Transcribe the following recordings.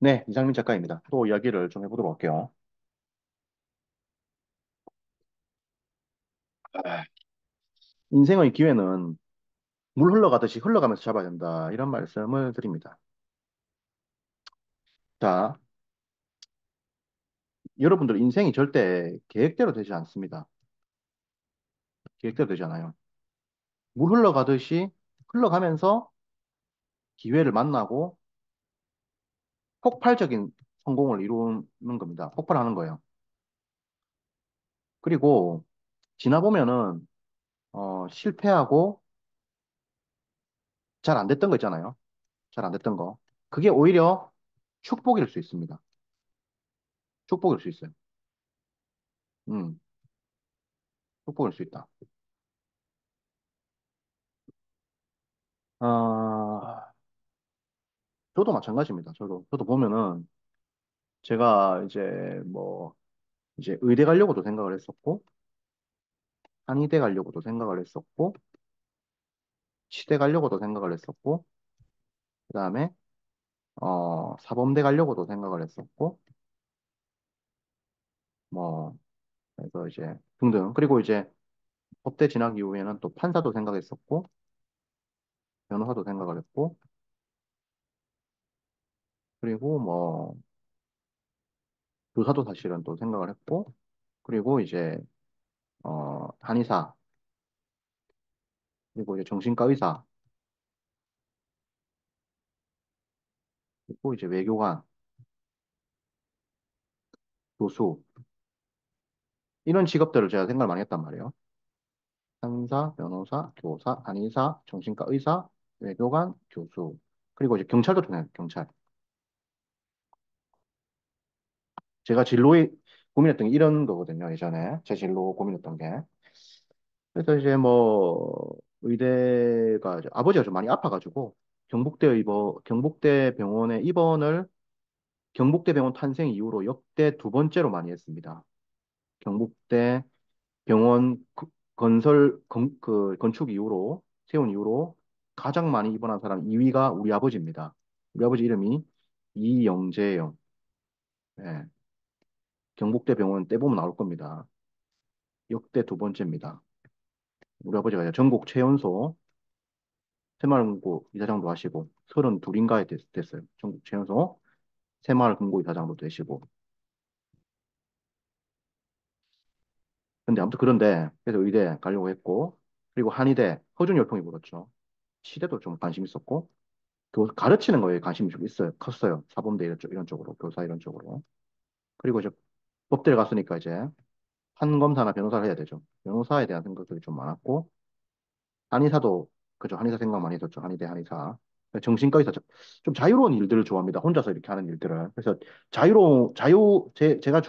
네, 이상민 작가입니다. 또 이야기를 좀 해보도록 할게요. 아, 인생의 기회는 물 흘러가듯이 흘러가면서 잡아야 된다. 이런 말씀을 드립니다. 자, 여러분들 인생이 절대 계획대로 되지 않습니다. 계획대로 되지 않아요. 물 흘러가듯이 흘러가면서 기회를 만나고 폭발적인 성공을 이루는 겁니다. 폭발하는 거예요. 그리고 지나보면은 실패하고 잘 안 됐던 거 있잖아요. 잘 안 됐던 거. 그게 오히려 축복일 수 있습니다. 축복일 수 있어요. 음, 축복일 수 있다. 아, 저도 마찬가지입니다. 저도 보면은 제가 이제 의대 가려고도 생각을 했었고, 한의대 가려고도 생각을 했었고, 치대 가려고도 생각을 했었고, 그 다음에, 사범대 가려고도 생각을 했었고, 뭐, 그래서 이제 등등. 그리고 이제 법대 진학 이후에는 또 판사도 생각했었고, 변호사도 생각을 했고, 그리고 뭐, 교사도 사실은 또 생각을 했고, 그리고 이제, 한의사, 그리고 이제 정신과 의사, 그리고 이제 외교관, 교수, 이런 직업들을 제가 생각을 많이 했단 말이에요. 판사, 변호사, 교사, 한의사, 정신과 의사, 외교관, 교수. 그리고 이제 경찰도 되나요? 경찰. 제가 진로에 고민했던 게 이런 거거든요. 예전에 제 진로 고민했던 게. 그래서 이제 뭐 의대가 이제 아버지가 좀 많이 아파가지고 경북대 병원에 입원을 경북대 병원 탄생 이후로 역대 두 번째로 많이 했습니다. 경북대 병원 건축 이후로, 세운 이후로 가장 많이 입원한 사람 2위가 우리 아버지입니다. 우리 아버지 이름이 이영재예요. 예, 경북대 병원 떼보면 나올 겁니다. 역대 두 번째입니다. 우리 아버지가 이제 전국 최연소 새마을금고 이사장도 하시고, 32인가에 됐어요. 전국 최연소 새마을금고 이사장도 되시고. 근데 아무튼 그런데, 그래서 의대 가려고 했고, 그리고 한의대, 허준열풍이 불었죠. 치대도 좀 관심 있었고, 가르치는 거에 관심이 좀 컸어요. 사범대 이런 쪽으로, 교사 이런 쪽으로. 그리고 이제 법대를 갔으니까 이제 판검사나 변호사를 해야 되죠. 변호사에 대한 생각들이 좀 많았고, 한의사도, 그죠. 한의사 생각 많이 했었죠. 한의대 한의사. 정신과 의사, 좀 자유로운 일들을 좋아합니다. 혼자서 이렇게 하는 일들을. 그래서 제가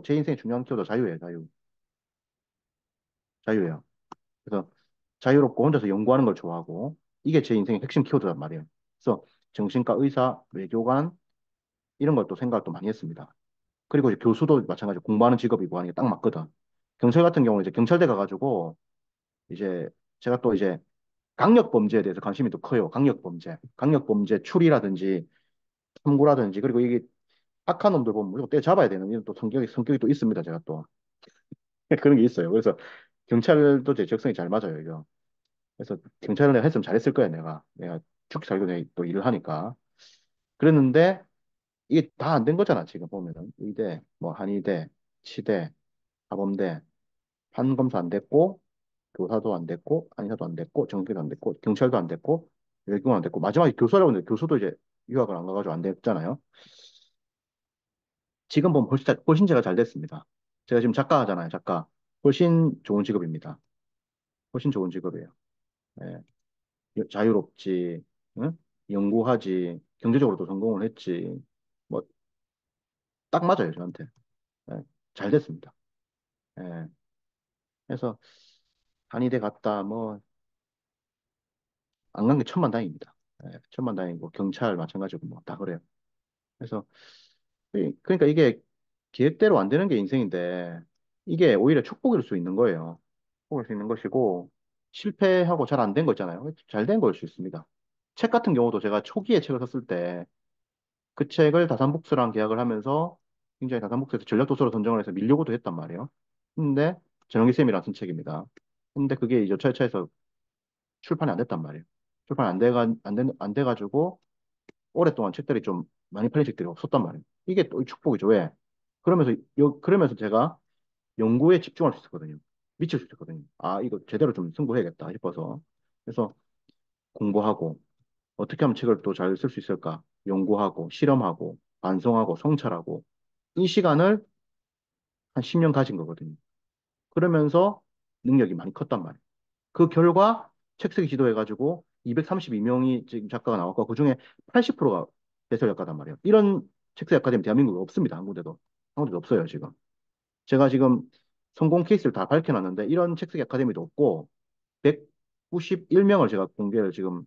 제 인생의 중요한 키워드 자유예요, 자유. 자유예요. 그래서 자유롭고 혼자서 연구하는 걸 좋아하고, 이게 제 인생의 핵심 키워드란 말이에요. 그래서 정신과 의사, 외교관, 이런 것도 생각을 또 많이 했습니다. 그리고 이제 교수도 마찬가지로 공부하는 직업이고 하는 게 딱 맞거든. 경찰 같은 경우는 이제 경찰대 가가지고 이제 제가 또 이제 강력 범죄에 대해서 관심이 또 커요. 강력 범죄. 강력 범죄 추리라든지 탐구라든지 그리고 이게 악한 놈들 보면 무조건 때려잡아야 되는 이런 또 성격이 또 있습니다. 제가 또 그런 게 있어요. 그래서 경찰도 제 적성이 잘 맞아요. 이거. 그래서 경찰을 내가 했으면 잘했을 거야. 내가 죽기 살기 또 일을 하니까. 그랬는데 이게 다 안 된 거잖아. 지금 보면은 의대, 뭐 한의대, 치대, 사범대, 판검사 안 됐고, 교사도 안 됐고, 한의사도 안 됐고, 정교도 안 됐고, 경찰도 안 됐고, 외교관 안 됐고, 마지막에 교수라고 했는데 교수도 이제 유학을 안 가가지고 안 됐잖아요. 지금 보면 훨씬 제가 잘 됐습니다. 제가 지금 작가 하잖아요, 작가. 훨씬 좋은 직업입니다. 훨씬 좋은 직업이에요. 예. 자유롭지, 응? 연구하지, 경제적으로도 성공을 했지. 뭐, 딱 맞아요, 저한테. 예. 잘 됐습니다. 예. 그래서 한의대 갔다, 뭐, 안 간 게 천만다행입니다. 예. 천만다행이고, 경찰 마찬가지고, 뭐, 다 그래요. 그래서 그러니까 이게 계획대로 안 되는 게 인생인데 이게 오히려 축복일 수 있는 거예요. 축복일 수 있는 것이고 실패하고 잘 안 된 거 있잖아요. 잘 된 걸 수 있습니다. 책 같은 경우도 제가 초기에 책을 썼을 때 그 책을 다산북스랑 계약을 하면서 굉장히 다산북스에서 전략도서로 선정을 해서 밀려고도 했단 말이에요. 근데 전영기 쌤이랑 쓴 책입니다. 근데 그게 이제 여차여차해서 출판이 안 됐단 말이에요. 출판 안 돼가지고 오랫동안 책들이 좀 많이 팔린 책들이 없었단 말이에요. 이게 또 축복이죠. 왜? 그러면서 제가 연구에 집중할 수 있었거든요. 미칠 수 있었거든요. 아, 이거 제대로 좀 승부해야겠다 싶어서. 그래서 공부하고, 어떻게 하면 책을 또 잘 쓸 수 있을까? 연구하고, 실험하고, 반성하고, 성찰하고, 이 시간을 한 10년 가진 거거든요. 그러면서 능력이 많이 컸단 말이에요. 그 결과 책 쓰기 지도해가지고 232명이 지금 작가가 나왔고, 그중에 80%가 베스트 작가단 말이에요. 이런 책쓰기 아카데미 대한민국에 없습니다. 한 군데도 없어요, 지금. 제가 지금 성공 케이스를 다 밝혀놨는데, 이런 책쓰기 아카데미도 없고, 191명을 제가 공개를 지금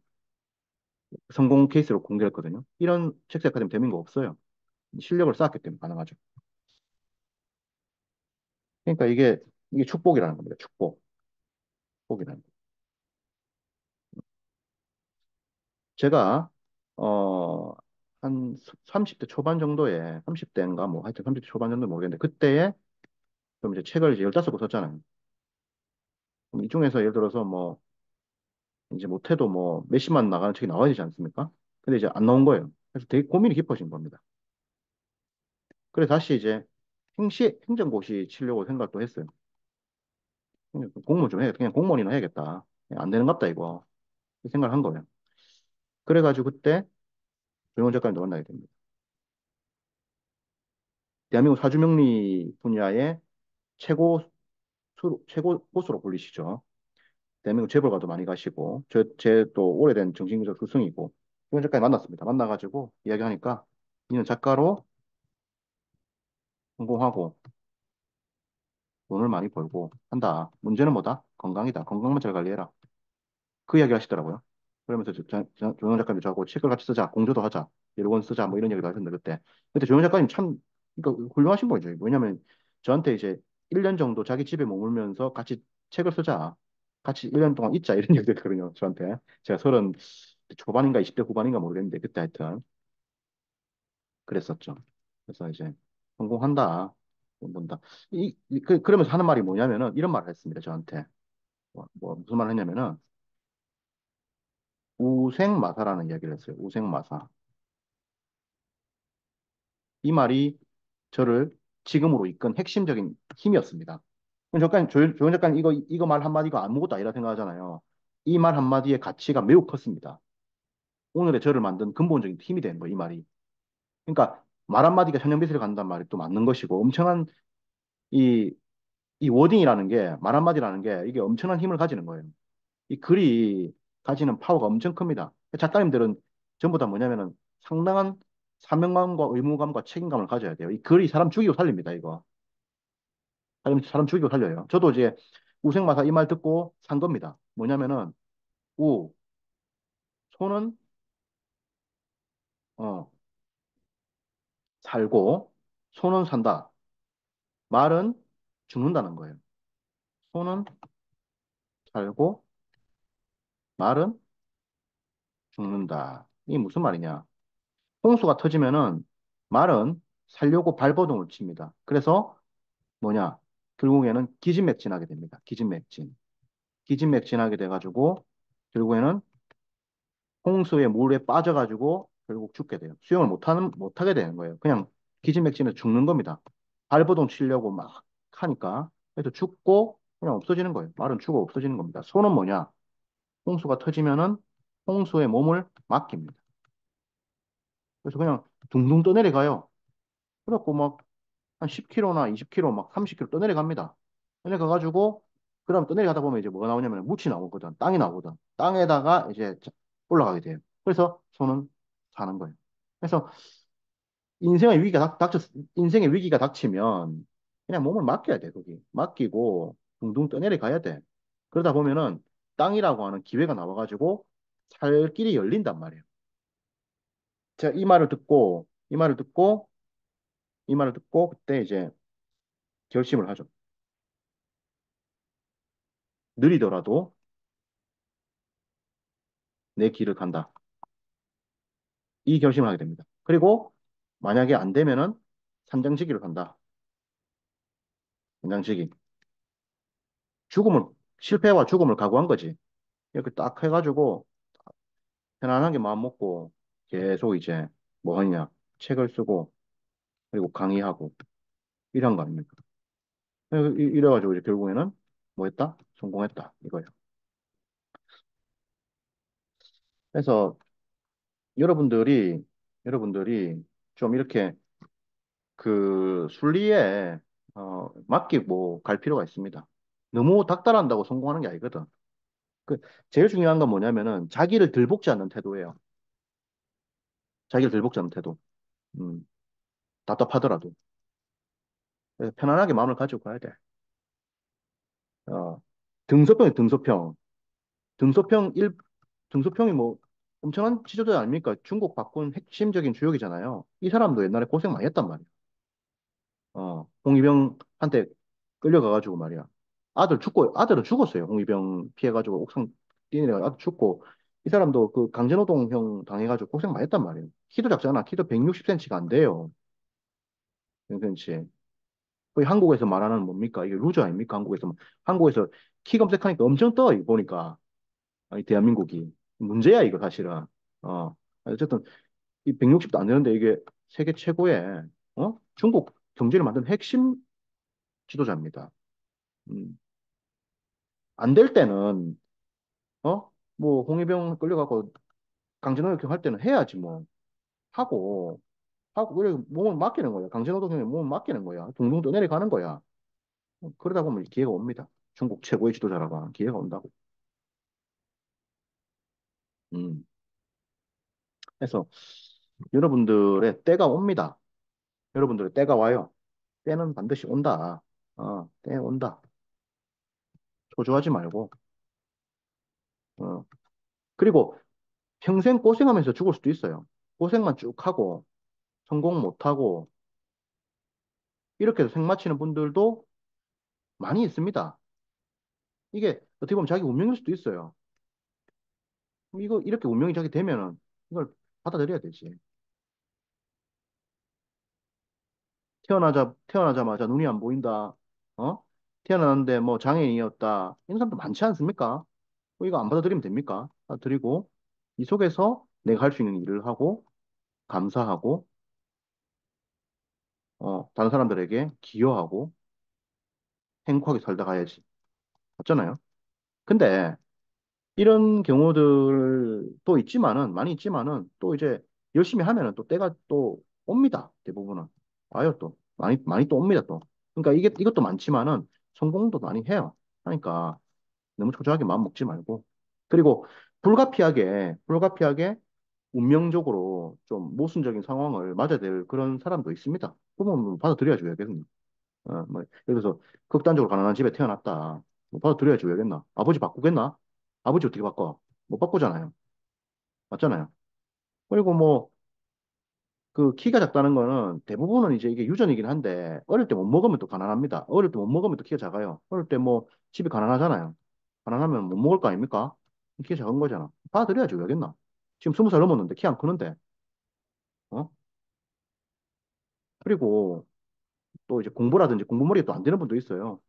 성공 케이스로 공개했거든요. 이런 책쓰기 아카데미 대한민국 없어요. 실력을 쌓았기 때문에 가능하죠. 그러니까 이게 축복이라는 겁니다. 축복이라는 거. 제가 어, 한 30대 초반 정도에 30대인가 뭐 하여튼 30대 초반 정도 모르겠는데 그때에 좀 이제 책을 이제 15권 썼잖아요. 그럼 이 중에서 예를 들어서 뭐 이제 못해도 뭐 몇십만 나가는 책이 나와야 되지 않습니까? 근데 이제 안 나온 거예요. 그래서 되게 고민이 깊어진 겁니다. 그래서 다시 이제 행정고시 치려고 생각도 했어요. 그냥 공무원 좀 해야겠다. 그냥 공무원이나 해야겠다. 그냥 안 되는갑다 이거. 이 생각을 한 거예요. 그래가지고 그때 조용원 작가님도 만나게 됩니다. 대한민국 사주명리 분야의 최고 최고 고수로 불리시죠. 대한민국 재벌가도 많이 가시고, 제 또 오래된 정신교수 스승이고, 이런 작가님 만났습니다. 만나가지고 이야기하니까, 이는 작가로 성공하고, 돈을 많이 벌고 한다. 문제는 뭐다? 건강이다. 건강만 잘 관리해라. 그 이야기 하시더라고요. 그러면서 조영 작가님 저하고 책을 같이 쓰자. 공조도 하자. 여러 권 쓰자. 뭐 이런 얘기도 하셨는데, 그때 조영 작가님 참, 그러니까 훌륭하신 분이죠. 왜냐면 저한테 이제 1년 정도 자기 집에 머물면서 같이 책을 쓰자. 같이 1년 동안 있자. 이런 얘기도 했거든요. 저한테. 제가 30 초반인가 20대 후반인가 모르겠는데, 그때 하여튼 그랬었죠. 그래서 이제 성공한다. 본다. 그러면서 하는 말이 뭐냐면은 이런 말을 했습니다. 저한테. 무슨 말을 했냐면은 우생마사라는 이야기를 했어요. 우생마사. 이 말이 저를 지금으로 이끈 핵심적인 힘이었습니다. 작가님, 조현 작가님, 이거 말 한마디가 아무것도 아니라 생각하잖아요. 이 말 한마디의 가치가 매우 컸습니다. 오늘의 저를 만든 근본적인 힘이 되는 거예요, 이 말이. 그러니까 말 한마디가 천년빛을 간다는 말이 또 맞는 것이고, 엄청난 이, 이 워딩이라는 게, 말 한마디라는 게, 이게 엄청난 힘을 가지는 거예요. 이 글이 가지는 파워가 엄청 큽니다. 작가님들은 전부 다 뭐냐면은 상당한 사명감과 의무감과 책임감을 가져야 돼요. 이 글이 사람 죽이고 살립니다, 이거. 사람 죽이고 살려요. 저도 이제 우생마사 이 말 듣고 산 겁니다. 뭐냐면은, 우, 소는, 어, 살고, 소는 산다. 말은 죽는다는 거예요. 소는 살고, 말은 죽는다. 이게 무슨 말이냐? 홍수가 터지면은 말은 살려고 발버둥을 칩니다. 그래서 뭐냐? 결국에는 기진맥진하게 됩니다. 기진맥진. 기진맥진하게 돼가지고 결국에는 홍수의 물에 빠져가지고 결국 죽게 돼요. 수영을 못하게 되는 거예요. 그냥 기진맥진해서 죽는 겁니다. 발버둥 치려고 막 하니까. 그래서 죽고 그냥 없어지는 거예요. 말은 죽어 없어지는 겁니다. 소는 뭐냐? 홍수가 터지면은 홍수의 몸을 맡깁니다. 그래서 그냥 둥둥 떠내려가요. 그래갖고 막 한 10km나 20km, 막 30km 떠내려갑니다. 떠내려가가지고, 그 다음 떠내려가다 보면 이제 뭐가 나오냐면 묻이 나오거든. 땅이 나오거든. 땅에다가 이제 올라가게 돼요. 그래서 소는 사는 거예요. 그래서 인생의 위기가 닥치면 그냥 몸을 맡겨야 돼, 거기. 맡기고 둥둥 떠내려가야 돼. 그러다 보면은 땅이라고 하는 기회가 나와가지고 살 길이 열린단 말이에요. 제가 이 말을 듣고 그때 이제 결심을 하죠. 느리더라도 내 길을 간다. 이 결심을 하게 됩니다. 그리고 만약에 안 되면은 산장지기를 간다. 산장지기. 죽음을, 실패와 죽음을 각오한 거지. 이렇게 딱 해가지고 편안하게 마음 먹고 계속 이제 뭐 하냐. 책을 쓰고 그리고 강의하고 이런 거 아닙니까? 이래가지고 이제 결국에는 뭐 했다? 성공했다. 이거예요. 그래서 여러분들이, 여러분들이 좀 이렇게 그 순리에 맡기고 갈 필요가 있습니다. 너무 닥달한다고 성공하는 게 아니거든. 그 제일 중요한 건 뭐냐면은 자기를 들볶지 않는 태도예요. 자기를 들볶지 않는 태도. 음, 답답하더라도 그래서 편안하게 마음을 가지고 가야 돼. 어, 등소평이 등소평. 등소평 일 등소평이 뭐 엄청난 지도자 아닙니까? 중국 바꾼 핵심적인 주역이잖아요. 이 사람도 옛날에 고생 많이 했단 말이야. 홍위병한테 끌려가가지고 말이야. 아들은 죽었어요. 홍위병 피해가지고 옥상 뛰내려가 아들 죽고, 이 사람도 그 강제노동형 당해가지고 고생 많이 했단 말이에요. 키도 작잖아. 키도 160cm가 안 돼요. 160cm. 거의 한국에서 말하는 뭡니까? 이게 루저 아닙니까? 한국에서 키 검색하니까 엄청 떠, 이거 보니까. 아니, 대한민국이. 문제야, 이거 사실은. 어. 어쨌든, 이 160도 안 되는데 이게 세계 최고의, 중국 경제를 만든 핵심 지도자입니다. 안 될 때는, 뭐, 홍위병 끌려가고 강제노역형 할 때는 해야지, 뭐. 하고, 그래, 몸을 맡기는 거야. 강제노동형에 몸을 맡기는 거야. 둥둥 떠내려가는 거야. 그러다 보면 기회가 옵니다. 중국 최고의 지도자라고 하는 기회가 온다고. 음. 그래서 여러분들의 때가 옵니다. 여러분들의 때가 와요. 때는 반드시 온다. 때 온다. 초조하지 말고. 어. 그리고 평생 고생하면서 죽을 수도 있어요. 고생만 쭉 하고, 성공 못하고, 이렇게 해서 생 마치는 분들도 많이 있습니다. 이게 어떻게 보면 자기 운명일 수도 있어요. 이거 이렇게 운명이 자기 되면은 이걸 받아들여야 되지. 태어나자마자 눈이 안 보인다. 어? 태어났는데 뭐 장애인이었다. 이런 사람도 많지 않습니까? 이거 안 받아들이면 됩니까? 받아들이고 이 속에서 내가 할 수 있는 일을 하고 감사하고 다른 사람들에게 기여하고 행복하게 살다 가야지. 맞잖아요. 근데 이런 경우들도 있지만은, 많이 있지만은, 또 이제 열심히 하면은 또 때가 또 옵니다. 대부분은. 와요, 또. 많이 또 옵니다, 또. 그러니까 이것도 많지만은 성공도 많이 해요. 하니까 너무 초조하게 마음 먹지 말고. 그리고 불가피하게 운명적으로 좀 모순적인 상황을 맞아야 될 그런 사람도 있습니다. 그러면 받아들여야지, 왜겠나. 뭐, 예를 들어서 극단적으로 가난한 집에 태어났다. 뭐 받아들여야지, 왜겠나. 아버지 바꾸겠나? 아버지 어떻게 바꿔? 못 바꾸잖아요. 맞잖아요. 그리고 뭐, 그 키가 작다는 거는 대부분은 이제 이게 유전이긴 한데, 어릴 때 못 먹으면 또 가난합니다. 어릴 때 못 먹으면 또 키가 작아요. 어릴 때 뭐, 집이 가난하잖아요. 가난하면 못 먹을 거 아닙니까? 키가 작은 거잖아. 받아들여야지, 왜겠나? 지금 20살 넘었는데 키 안 크는데, 어? 그리고 또 이제 공부라든지 공부머리가 또 안 되는 분도 있어요.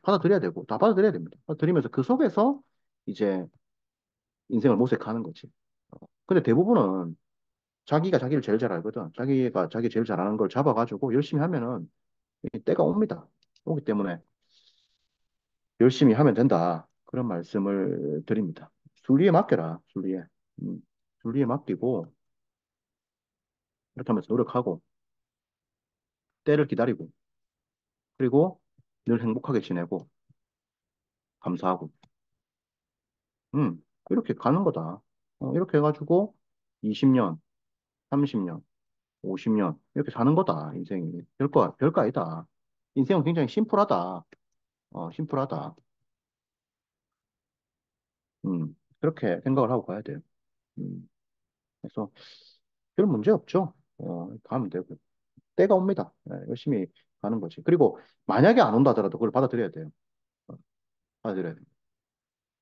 받아들여야 되고, 다 받아들여야 됩니다. 받아들이면서 그 속에서 이제 인생을 모색하는 거지. 근데 대부분은 자기가 자기를 제일 잘 알거든. 자기가 자기 제일 잘하는 걸 잡아가지고 열심히 하면은 이 때가 옵니다. 오기 때문에 열심히 하면 된다. 그런 말씀을 드립니다. 순리에 맡겨라, 순리에. 음, 순리에 맡기고, 이렇게 하면서 노력하고, 때를 기다리고, 그리고 늘 행복하게 지내고, 감사하고, 음, 이렇게 가는 거다. 이렇게 해가지고 20년, 30년, 50년, 이렇게 사는 거다, 인생이. 별거 아니다. 인생은 굉장히 심플하다. 심플하다. 그렇게 생각을 하고 가야 돼요. 음, 그래서 별 문제 없죠. 가면 되고. 때가 옵니다. 열심히 가는 거지. 그리고 만약에 안 온다 하더라도 그걸 받아들여야 돼요. 어, 받아들여야 돼요.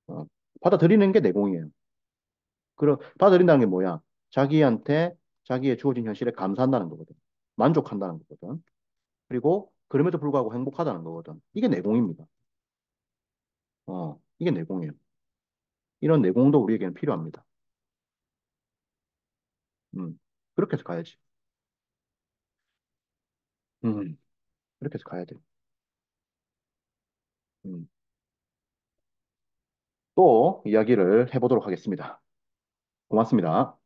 어, 받아들이는 게 내공이에요. 받아들인다는 게 뭐야? 자기한테 자기의 주어진 현실에 감사한다는 거거든. 만족한다는 거거든. 그리고 그럼에도 불구하고 행복하다는 거거든. 이게 내공입니다. 이게 내공이에요. 이런 내공도 우리에게는 필요합니다. 음, 그렇게 해서 가야지. 음, 그렇게 해서 가야 돼. 음, 또 이야기를 해보도록 하겠습니다. 고맙습니다.